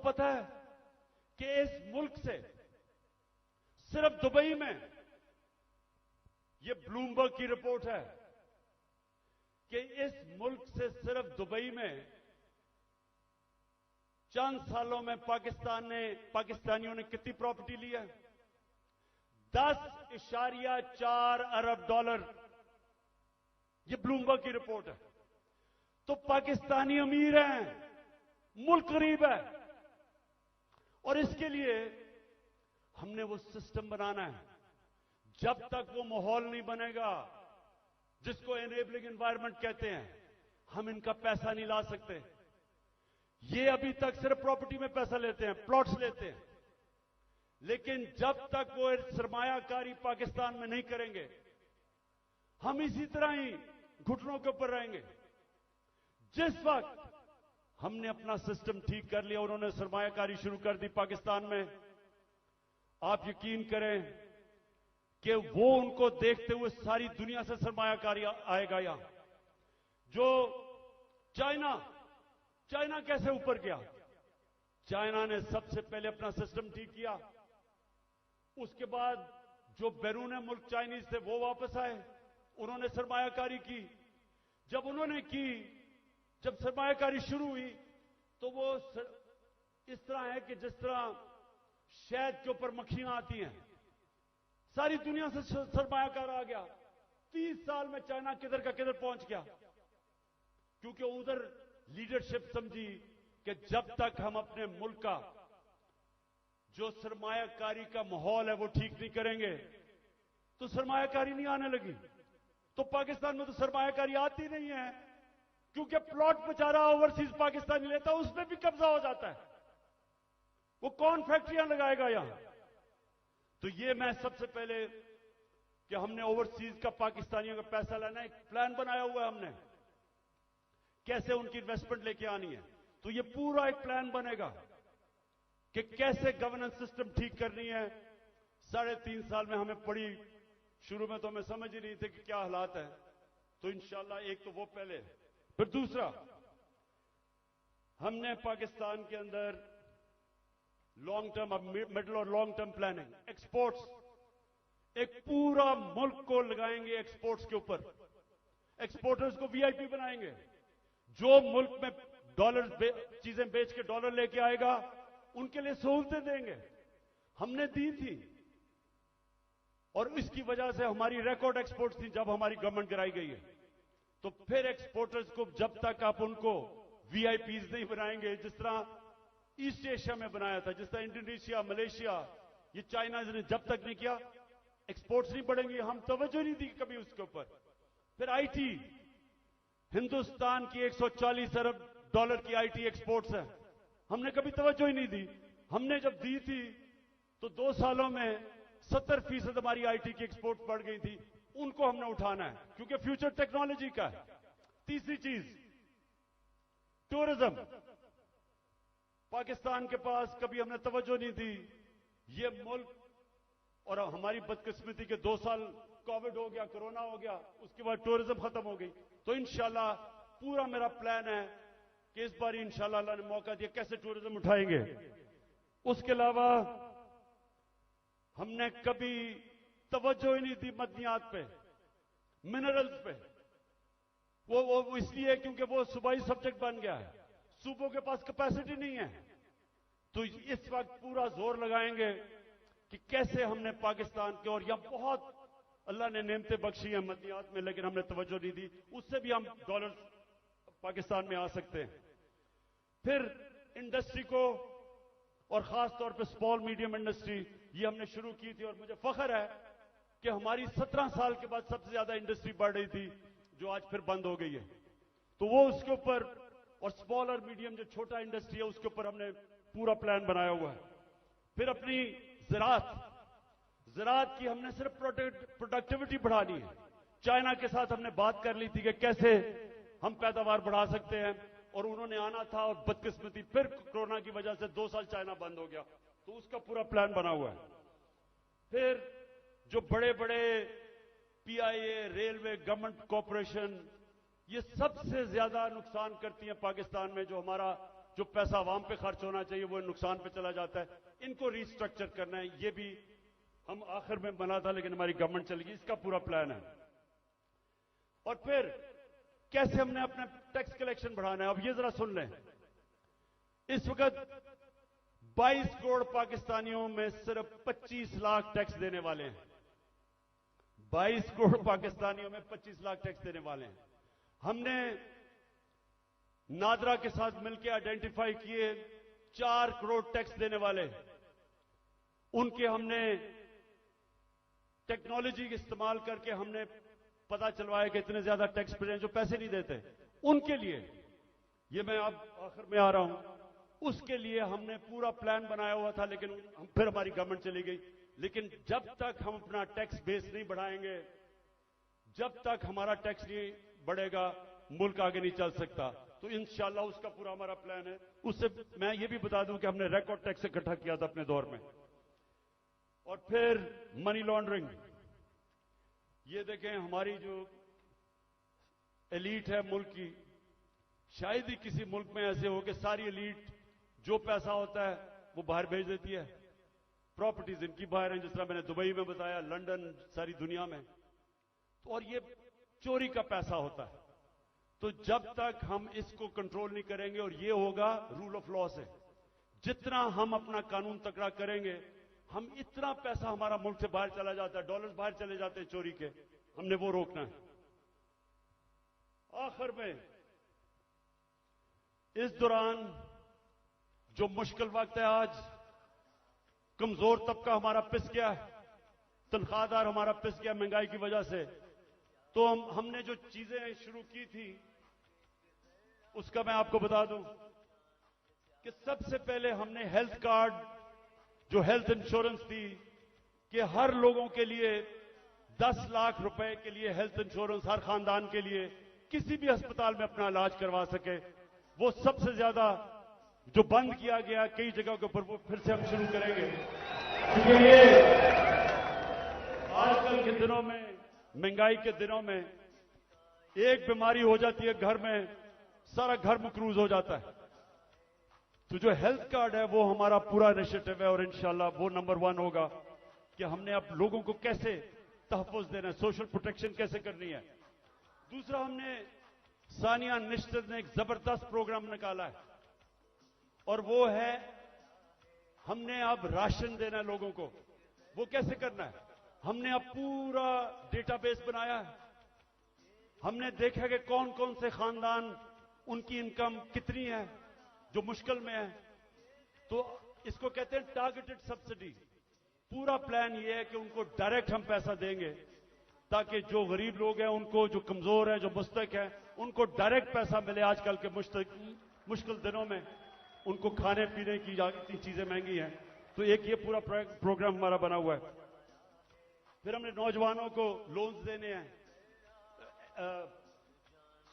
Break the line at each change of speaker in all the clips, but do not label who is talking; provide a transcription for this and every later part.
पता है कि इस मुल्क से सिर्फ दुबई में, ये ब्लूमबर्ग की रिपोर्ट है कि इस मुल्क से सिर्फ दुबई में चंद सालों में पाकिस्तानियों ने कितनी प्रॉपर्टी ली है? 10.4 अरब डॉलर। ये ब्लूमबर्ग की रिपोर्ट है। तो पाकिस्तानी अमीर हैं, मुल्क गरीब है, और इसके लिए हमने वो सिस्टम बनाना है। जब तक वो माहौल नहीं बनेगा जिसको एनेबलिंग एनवायरनमेंट कहते हैं, हम इनका पैसा नहीं ला सकते। ये अभी तक सिर्फ प्रॉपर्टी में पैसा लेते हैं, प्लॉट्स लेते हैं, लेकिन जब तक वो सरमायाकारी पाकिस्तान में नहीं करेंगे, हम इसी तरह ही घुटनों के ऊपर रहेंगे। जिस वक्त हमने अपना सिस्टम ठीक कर लिया, उन्होंने सरमायाकारी शुरू कर दी पाकिस्तान में, आप यकीन करें कि वो उनको देखते हुए सारी दुनिया से सरमायाकारी आएगा। यहां जो चाइना कैसे ऊपर गया? चाइना ने सबसे पहले अपना सिस्टम ठीक किया, उसके बाद जो बैरून मुल्क चाइनीज थे वो वापस आए, उन्होंने सरमायाकारी की। जब सरमायाकारी शुरू हुई तो वो इस तरह है कि जिस तरह शहद के ऊपर मक्खियां आती हैं, सारी दुनिया से सरमायाकार आ गया। 30 साल में चाइना किधर का किधर पहुंच गया, क्योंकि उधर लीडरशिप समझी कि जब तक हम अपने मुल्क का जो सरमायाकारी का माहौल है वो ठीक नहीं करेंगे तो सरमायाकारी नहीं आने लगी। तो पाकिस्तान में तो सरमायाकारी आती नहीं है, क्योंकि प्लॉट बेचारा ओवरसीज पाकिस्तानी लेता है, उसमें भी कब्जा हो जाता है। वो कौन फैक्ट्रियां लगाएगा यहां? तो ये मैं सबसे पहले कि हमने ओवरसीज का पाकिस्तानियों का पैसा लाना, एक प्लान बनाया हुआ है हमने, कैसे उनकी इन्वेस्टमेंट लेके आनी है। तो ये पूरा एक प्लान बनेगा कि कैसे गवर्नेंस सिस्टम ठीक करनी है। 3.5 साल में हमें पड़ी, शुरू में तो हमें समझ ही नहीं थे कि क्या हालात है। तो इंशाल्लाह एक तो वो पहले, फिर दूसरा, हमने पाकिस्तान के अंदर लॉन्ग टर्म, मिडिल और लॉन्ग टर्म प्लानिंग, एक्सपोर्ट्स, एक पूरा मुल्क को लगाएंगे एक्सपोर्ट्स के ऊपर। एक्सपोर्टर्स को वीआईपी बनाएंगे। जो मुल्क में चीजें बेच के डॉलर लेके आएगा उनके लिए सहूलतें देंगे। हमने दी थी, और इसकी वजह से हमारी रिकॉर्ड एक्सपोर्ट्स थी जब हमारी गवर्नमेंट गिराई गई है। तो फिर एक्सपोर्टर्स को जब तक आप उनको वीआईपीज नहीं बनाएंगे, जिस तरह ईस्ट एशिया में बनाया था, जिस तरह इंडोनेशिया, मलेशिया, ये चाइना ने जब तक नहीं किया, एक्सपोर्ट्स नहीं बढ़ेंगे। हम तवज्जो नहीं दी कभी उसके ऊपर। फिर आईटी, हिंदुस्तान की 140 अरब डॉलर की आईटी एक्सपोर्ट्स है, हमने कभी तवज्जो ही नहीं दी। हमने जब दी थी तो 2 सालों में 70% हमारी आईटी की एक्सपोर्ट बढ़ गई थी। उनको हमने उठाना है, क्योंकि फ्यूचर टेक्नोलॉजी का है। तीसरी चीज, टूरिज्म। पाकिस्तान के पास कभी हमने तवज्जो नहीं दी। ये मुल्क, और हमारी बदकिस्मती के 2 साल कोविड हो गया, कोरोना हो गया, उसके बाद टूरिज्म खत्म हो गई। तो इंशाल्लाह पूरा मेरा प्लान है कि इस बार इंशाल्लाह अल्लाह ने मौका दिया, कैसे टूरिज्म उठाएंगे। उसके अलावा हमने कभी तवज्जो ही नहीं दी मदनियात पे, मिनरल्स पे। वो इसलिए क्योंकि वो सूबाई सब्जेक्ट बन गया है, सूबों के पास कैपेसिटी नहीं है। तो इस वक्त पूरा जोर लगाएंगे कि कैसे हमने पाकिस्तान के, और यहां बहुत अल्लाह ने नेमतें बख्शी हैं मदनियात में, लेकिन हमने तवज्जो नहीं दी, उससे भी हम डॉलर पाकिस्तान में आ सकते हैं। फिर इंडस्ट्री को, और खास तौर पे स्मॉल मीडियम इंडस्ट्री, ये हमने शुरू की थी, और मुझे फख्र है कि हमारी 17 साल के बाद सबसे ज्यादा इंडस्ट्री बढ़ रही थी, जो आज फिर बंद हो गई है। तो वो उसके ऊपर, और स्मॉल और मीडियम जो छोटा इंडस्ट्री है उसके ऊपर हमने पूरा प्लान बनाया हुआ है। फिर अपनी ज़राअत की हमने सिर्फ प्रोडक्टिविटी बढ़ानी है। चाइना के साथ हमने बात कर ली थी कि कैसे हम पैदावार बढ़ा सकते हैं, और उन्होंने आना था, और बदकिस्मती फिर कोरोना की वजह से 2 साल चाइना बंद हो गया। तो उसका पूरा प्लान बना हुआ है। फिर जो बड़े बड़े पीआईए, रेलवे, गवर्नमेंट कॉरपोरेशन, ये सबसे ज्यादा नुकसान करती हैं पाकिस्तान में, जो हमारा जो पैसा आवाम पे खर्च होना चाहिए वो नुकसान पे चला जाता है, इनको रिस्ट्रक्चर करना है। ये भी हम आखिर में बना था, लेकिन हमारी गवर्नमेंट चली गई, इसका पूरा प्लान है। और फिर कैसे हमने अपना टैक्स कलेक्शन बढ़ाना है, अब ये जरा सुन लें। इस वक्त 22 करोड़ पाकिस्तानियों में सिर्फ 25 लाख टैक्स देने वाले हैं। 22 करोड़ पाकिस्तानियों में 25 लाख टैक्स देने वाले हैं। हमने नादरा के साथ मिलकर आइडेंटिफाई किए 4 करोड़ टैक्स देने वाले, उनके हमने टेक्नोलॉजी के इस्तेमाल करके हमने पता चलवाया कि इतने ज्यादा टैक्स पेयर हैं जो पैसे नहीं देते, उनके लिए ये मैं अब आखिर में आ रहा हूं, उसके लिए हमने पूरा प्लान बनाया हुआ था, लेकिन फिर हमारी गवर्नमेंट चली गई। लेकिन जब तक हम अपना टैक्स बेस नहीं बढ़ाएंगे, जब तक हमारा टैक्स नहीं बढ़ेगा, मुल्क आगे नहीं चल सकता। तो इंशाल्लाह उसका पूरा हमारा प्लान है। उससे मैं ये भी बता दूं कि हमने रिकॉर्ड टैक्स इकट्ठा किया था अपने दौर में। और फिर मनी लॉन्ड्रिंग, ये देखें हमारी जो एलीट है मुल्क की, शायद ही किसी मुल्क में ऐसे हो कि सारी एलीट जो पैसा होता है वो बाहर भेज देती है। प्रॉपर्टीज इनकी बाहर हैं, जिस तरह मैंने दुबई में बताया, लंदन, सारी दुनिया में। तो और ये चोरी का पैसा होता है। तो जब तक हम इसको कंट्रोल नहीं करेंगे, और ये होगा रूल ऑफ लॉ से, जितना हम अपना कानून तकड़ा करेंगे, हम इतना पैसा हमारा मुल्क से बाहर चला जाता है, डॉलर्स बाहर चले जाते हैं चोरी के, हमने वो रोकना है। आखिर में इस दौरान जो मुश्किल वक्त है, आज कमजोर तबका हमारा पिस गया, तनख्वाहदार हमारा पिस गया महंगाई की वजह से। तो हमने जो चीजें शुरू की थी उसका मैं आपको बता दूं कि सबसे पहले हमने हेल्थ कार्ड, जो हेल्थ इंश्योरेंस थी, कि हर लोगों के लिए 10 लाख रुपए के लिए हेल्थ इंश्योरेंस हर खानदान के लिए किसी भी अस्पताल में अपना इलाज करवा सके, वो सबसे ज्यादा जो बंद किया गया कई जगहों के ऊपर, वो फिर से हम शुरू करेंगे। क्योंकि ये आजकल के दिनों में, महंगाई के दिनों में, एक बीमारी हो जाती है घर में, सारा घर मकरूज हो जाता है। तो जो हेल्थ कार्ड है वो हमारा पूरा इनिशिएटिव है, और इंशाल्लाह वो नंबर 1 होगा कि हमने अब लोगों को कैसे तहफ़्फ़ुज़ देना है, सोशल प्रोटेक्शन कैसे करनी है। दूसरा, हमने सानिया निश्चित ने एक जबरदस्त प्रोग्राम निकाला है, और वो है हमने अब राशन देना है लोगों को। वो कैसे करना है? हमने अब पूरा डेटाबेस बनाया है। हमने देखा कि कौन कौन से खानदान, उनकी इनकम कितनी है जो मुश्किल में है। तो इसको कहते हैं टारगेटेड सब्सिडी। पूरा प्लान ये है कि उनको डायरेक्ट हम पैसा देंगे, ताकि जो गरीब लोग हैं उनको, जो कमजोर है, जो मुस्तक है, उनको डायरेक्ट पैसा मिले। आजकल के मुश्किल दिनों में उनको खाने पीने की इतनी चीजें महंगी हैं। तो एक ये पूरा प्रोग्राम हमारा बना हुआ है। फिर हमने नौजवानों को लोन्स देने हैं,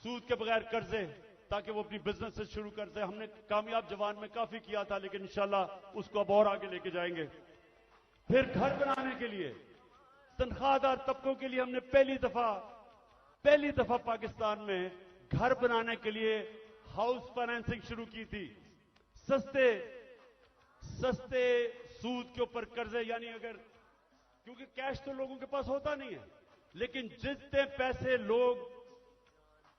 सूद के बगैर कर्जे, ताकि वो अपनी बिजनेस शुरू करते हैं। हमने कामयाब जवान में काफी किया था, लेकिन इंशाल्लाह उसको अब और आगे लेके जाएंगे। फिर घर बनाने के लिए तनख्वाहदार तबकों के लिए हमने पहली दफा पाकिस्तान में घर बनाने के लिए हाउस फाइनेंसिंग शुरू की थी। सस्ते सूद के ऊपर कर्जे, यानी अगर, क्योंकि कैश तो लोगों के पास होता नहीं है, लेकिन जितने पैसे लोग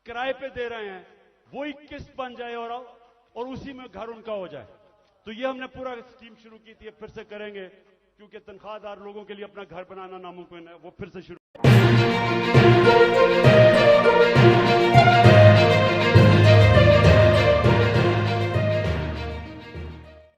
किराए पे दे रहे हैं वही किस्त बन जाए और उसी में घर उनका हो जाए। तो ये हमने पूरा स्कीम शुरू की थी, फिर से करेंगे, क्योंकि तनख्वाहदार लोगों के लिए अपना घर बनाना नामुमकिन है। वो फिर से शुरू